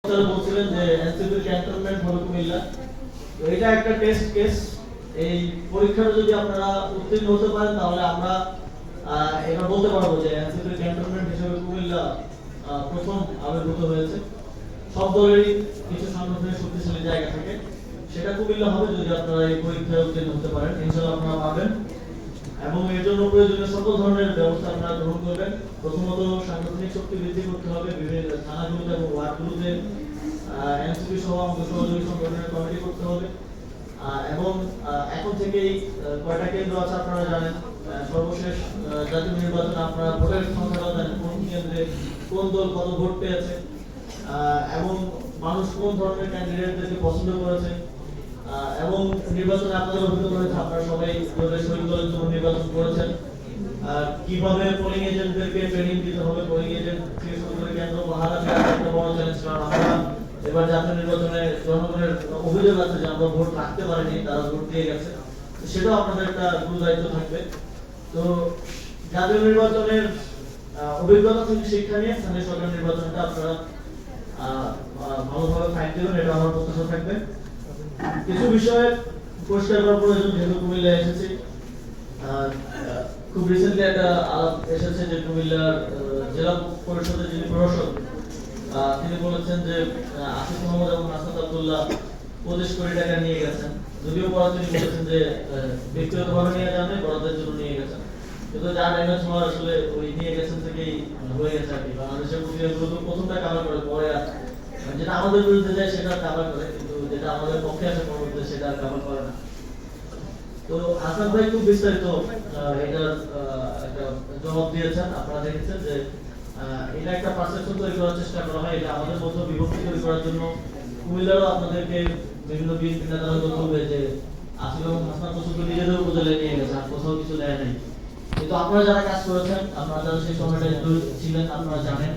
তারা বলছিলেন যে এনসিপির ক্যান্টনমেন্ট হলো কুমিল্লা। তো এটা একটা টেস্ট কেস। এই পরীক্ষাটা যদি আপনারা উত্তীর্ণ হতে পারেন তাহলে আমরা এটা বলতে পারবো যে এনসিপির ক্যান্টনমেন্ট হিসেবে কুমিল্লা প্রথম আবির্ভূত হয়েছে। সব দলেরই কিছু সাংগঠনিক শক্তিশালী জায়গা থাকে, সেটা কুমিল্লা হবে যদি আপনারা এই পরীক্ষায় উত্তীর্ণ হতে পারেন। ইনশাআল্লাহ আপনারা পাবেন এবং এর জন্য প্রয়োজনীয় সকল ধরনের ব্যবস্থা আপনারা গ্রহণ করবেন। প্রথমত সাংগঠনিক শক্তি বৃদ্ধি করতে হবে, বিভিন্ন থানাগুলোতে এবং ওয়ার্ডগুলোতে এনসিপি সহ অঙ্গ সহযোগী সংগঠনের কমিটি করতে হবে। এবং এখন থেকেই কয়টা কেন্দ্র আছে আপনারা জানেন। সর্বশেষ জাতীয় নির্বাচনে আপনারা ভোটের সংখ্যাটাও জানেন, কোন কেন্দ্রে কোন দল কত ভোট পেয়েছে এবং মানুষ কোন ধরনের ক্যান্ডিডেটদেরকে পছন্দ করেছে। এবং নির্বাচনে আপনাদের অভিজ্ঞতা রয়েছে, আপনারা সবাই শহীদ দলের জন্য নির্বাচন করেছেন। কিভাবে পোলিং এজেন্টদেরকে ট্রেনিং দিতে হবে, পোলিং এজেন্ট থেকে শুরু করে কেন্দ্র পাহারা দেওয়া একটা বড় চ্যালেঞ্জ। কারণ আমরা এবার জাতীয় নির্বাচনে জনগণের অভিযোগ আছে যে আমরা ভোট রাখতে পারিনি, তারা ভোট দিয়ে গেছে, সেটাও আপনাদের একটা গুরু দায়িত্ব থাকবে। তো জাতীয় নির্বাচনের অভিজ্ঞতা থেকে শিক্ষা নিয়ে স্থানীয় সরকার নির্বাচনটা আপনারা ভালোভাবে ফাইট দেবেন, এটা আমার প্রত্যাশা থাকবে। কিছু বিষয়ে পরিষ্কার করার প্রয়োজন, যেহেতু কুমিল্লা এসেছি। খুব রিসেন্টলি একটা আলাপ এসেছে যে কুমিল্লার জেলা পরিষদের যিনি প্রশাসক তিনি বলেছেন যে আসিফ মোহাম্মদ এবং হাসান আব্দুল্লাহ 25 কোটি টাকা নিয়ে গেছেন। যদিও পরে তিনি বলেছেন যে ব্যক্তিগতভাবে নিয়ে যান, বড়দের জন্য নিয়ে গেছেন, কিন্তু যা ড্যামেজ হওয়ার আসলে ওই নিয়ে গেছেন থেকেই হয়ে গেছে আর কি। বাংলাদেশের প্রতিনিধিগুলো প্রথমটা কাভার করে, পরে যেটা আমাদের বিরুদ্ধে যায় সেটা কাভার করে, কিন্তু যেটা আমাদের পক্ষে আসে পরবর্তীতে সেটা কাভার করে না। তো হাসান ভাই খুব বিস্তারিত এটার একটা জবাব দিয়েছেন। আপনারা দেখেছেন যে এটা একটা পারসেপশন তৈরি করার চেষ্টা করা হয়, এটা আমাদের মধ্যে বিভক্তি তৈরি করার জন্য। কুমিল্লারও আপনাদেরকে বিভিন্ন বিএনপি নেতারা বলবে যে আসিফ এবং হাসান তো শুধু নিজেদের উপজেলায় নিয়ে গেছে, আর কোথাও কিছু দেয় নাই। কিন্তু আপনারা যারা কাজ করেছেন, আপনারা যারা সেই সময়টা ছিলেন, আপনারা জানেন।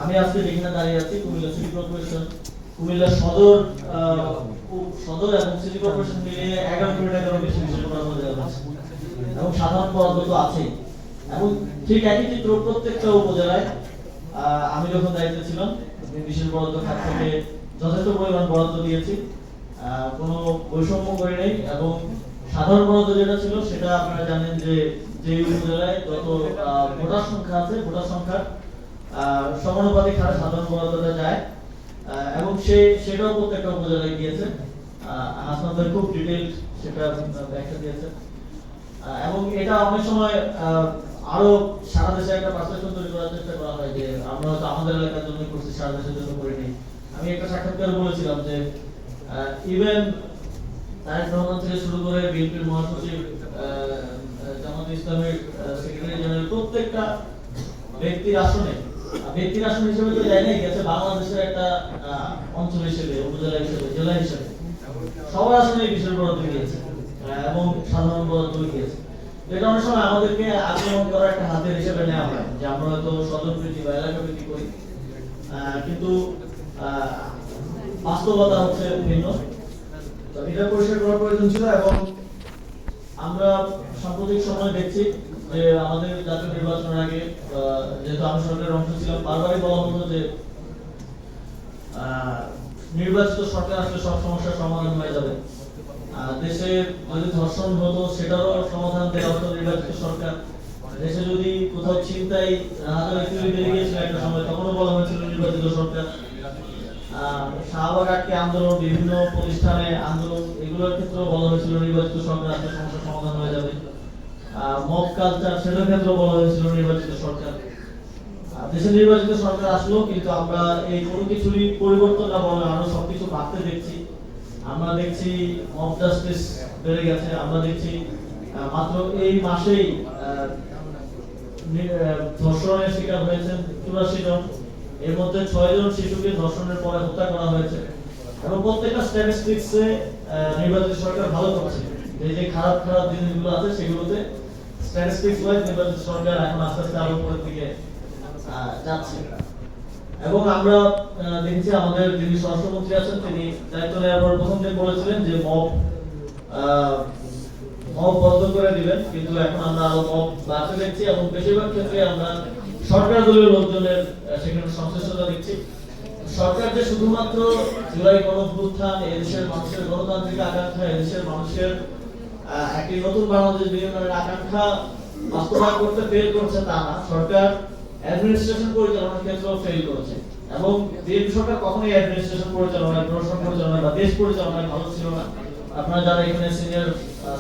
আমি আজকে যেখানে দাঁড়িয়ে আছি কুমিল্লা সিটি কর্পোরেশন, কুমিল্লা সদর এবং সিটি কর্পোরেশন মিলিয়ে 11 কোটি টাকারও বেশি বিশেষ বরাদ্দ দেওয়া হয়েছে এবং সাধারণ বরাদ্দ তো আছেই। এবং ঠিক একই চিত্র প্রত্যেকটা উপজেলায় আমি যখন দায়িত্বে ছিলাম বিশেষ বরাদ্দ খাত থেকে যথেষ্ট পরিমাণ বরাদ্দ দিয়েছি, কোনো বৈষম্য করে নেই। এবং সাধারণ বরাদ্দ যেটা ছিল সেটা আপনারা জানেন যে যে উপজেলায় যত ভোটার সংখ্যা আছে, ভোটার সংখ্যার সমানুপাতিক হারে সাধারণ বরাদ্দটা যায় এবং সেটাও প্রত্যেকটা উপজেলায় গিয়েছে। হাসান ভাই খুব ডিটেইল সেটা ব্যাখ্যা দিয়েছে। এবং এটা অনেক সময় আরো সারা দেশে একটা পারসেপশন তৈরি করার চেষ্টা করা হয় যে আমরা হয়তো আমাদের এলাকার জন্য করছি, সারা দেশের জন্য করিনি। আমি একটা সাক্ষাৎকারে বলেছিলাম যে ইভেন তারেক রহমান থেকে শুরু করে বিএনপির মহাসচিব, জামাত ইসলামের সেক্রেটারি জেনারেল, প্রত্যেকটা ব্যক্তির আসনে হিসেবে তো যায় নাই, গেছে বাংলাদেশের একটা অঞ্চল হিসেবে, উপজেলা হিসেবে, জেলা হিসেবে, সবার আসনে বিশেষ বরাদ্দ দিয়েছে এবং সাধারণ বরাদ্দ দিয়েছে। এটা অনেক সময় আমাদেরকে আক্রমণ করার একটা হাতের হিসেবে নেওয়া হয় যে আমরা হয়তো স্বজনপ্রীতি বা এলাকাপ্রীতি করি, কিন্তু বাস্তবতা হচ্ছে ভিন্ন। তো এটা পরিষ্কার করার প্রয়োজন ছিল। এবং আমরা সাম্প্রতিক সময় দেখছি যে আমাদের জাতীয় নির্বাচনের আগে, যেহেতু আমি সরকারের অংশ ছিলাম, বারবারই বলা হতো যে নির্বাচিত সরকার আসলে সব সমস্যার সমাধান হয়ে যাবে। দেশে যদি ধর্ষণ হতো সেটারও সমাধান দেওয়া হতো নির্বাচিত সরকার। দেশে যদি কোথাও ছিনতাই বেড়ে গিয়েছিল একটা সময়, তখনও বলা হয়েছিল নির্বাচিত সরকার। শাহবাগ আটকে আন্দোলন, বিভিন্ন প্রতিষ্ঠানে আন্দোলন, এগুলোর ক্ষেত্রেও বলা হয়েছিল নির্বাচিত সরকার আসলে সমস্যার সমাধান হয়ে যাবে। মব কালচার, সেটার ক্ষেত্রেও বলা হয়েছিল নির্বাচিত সরকার। দেশে নির্বাচিত সরকার আসলো, কিন্তু আমরা এই কোনো কিছুরই পরিবর্তন না বলে আরো সবকিছু বাড়তে দেখছি। আমরা দেখছি মব জাস্টিস বেড়ে গেছে। আমরা দেখছি মাত্র এই মাসেই ধর্ষণের শিকার হয়েছেন 84 জন, এর মধ্যে 6 জন শিশুকে ধর্ষণের পরে হত্যা করা হয়েছে। এবং প্রত্যেকটা স্ট্যাটিস্টিক্সে নির্বাচিত সরকার ভালো করছে। যে খারাপ খারাপ জিনিসগুলো আছে সেগুলোতে স্ট্যাটিস্টিক্স ওয়াইজ নির্বাচিত সরকার এখন আস্তে আস্তে আরো উপরের দিকে যাচ্ছে। এবং আমরা দেখছি আমাদের যিনি স্বরাষ্ট্রমন্ত্রী আছেন তিনি দায়িত্ব নেওয়ার পর প্রথম দিন বলেছিলেন যে মব বন্ধ করে দিবেন, কিন্তু এখন আমরা আরো মব বাড়তে দেখছি এবং বেশিরভাগ ক্ষেত্রে আমরা সরকার দলীয় লোকজনের সেখানে সংশ্লিষ্টতা দেখছি। সরকার যে শুধুমাত্র জুলাই গণঅভ্যুত্থান, এদেশের মানুষের গণতান্ত্রিক আকাঙ্ক্ষা, এদেশের মানুষের একটি নতুন বাংলাদেশ বিনির্মাণের আকাঙ্ক্ষা বাস্তবায়ন করতে ফেল করছে তা না, সরকার অ্যাডমিনিস্ট্রেশন পরিচালনার ক্ষেত্রেও ফেল করেছে। এবং বিএনপি সরকার কখনোই অ্যাডমিনিস্ট্রেশন পরিচালনায়, প্রশাসন পরিচালনায় বা দেশ পরিচালনায় ভালো ছিল না। আপনারা যারা এখানে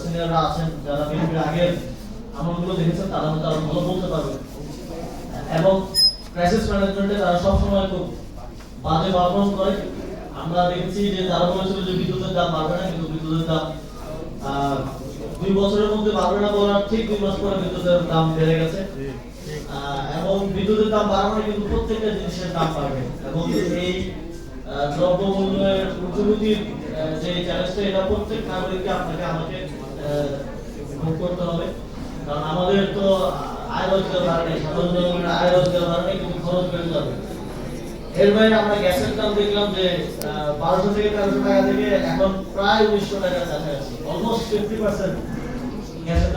সিনিয়ররা আছেন, যারা বিএনপির আগের আমলগুলো দেখেছেন, তারা হয়তো আরো ভালো বলতে পারবেন। এবং ক্রাইসিস ম্যানেজমেন্টে তারা সবসময় খুব বাজে পারফর্ম করে। আমরা দেখেছি যে তারা বলেছিল যে বিদ্যুতের দাম বাড়বে না, কিন্তু বিদ্যুতের দাম 2 বছরের মধ্যে বাড়বে না বলার ঠিক 2 মাস পরে বিদ্যুতের দাম বেড়ে গেছে। এবং বিদ্যুতের দাম বাড়ানো কিন্তু প্রত্যেকটা জিনিসের দাম বাড়বে। এবং এই দ্রব্যমূল্যের ঊর্ধ্বগতির যে চ্যালেঞ্জটা, এটা প্রত্যেক নাগরিককে, আপনাকে, আমাকে ভোগ করতে হবে। কারণ আমাদের তো আয় রোজগার বাড়ে নাই, সাধারণ জনগণের আয় রোজগার বাড়ে নাই, কিন্তু খরচ বেড়ে যাবে। এর বাইরে আমরা গ্যাসের দাম দেখলাম যে 1200 থেকে 1300 টাকা থেকে এখন প্রায় 1900 টাকার কাছাকাছি, অলমোস্ট 50% গ্যাসের দাম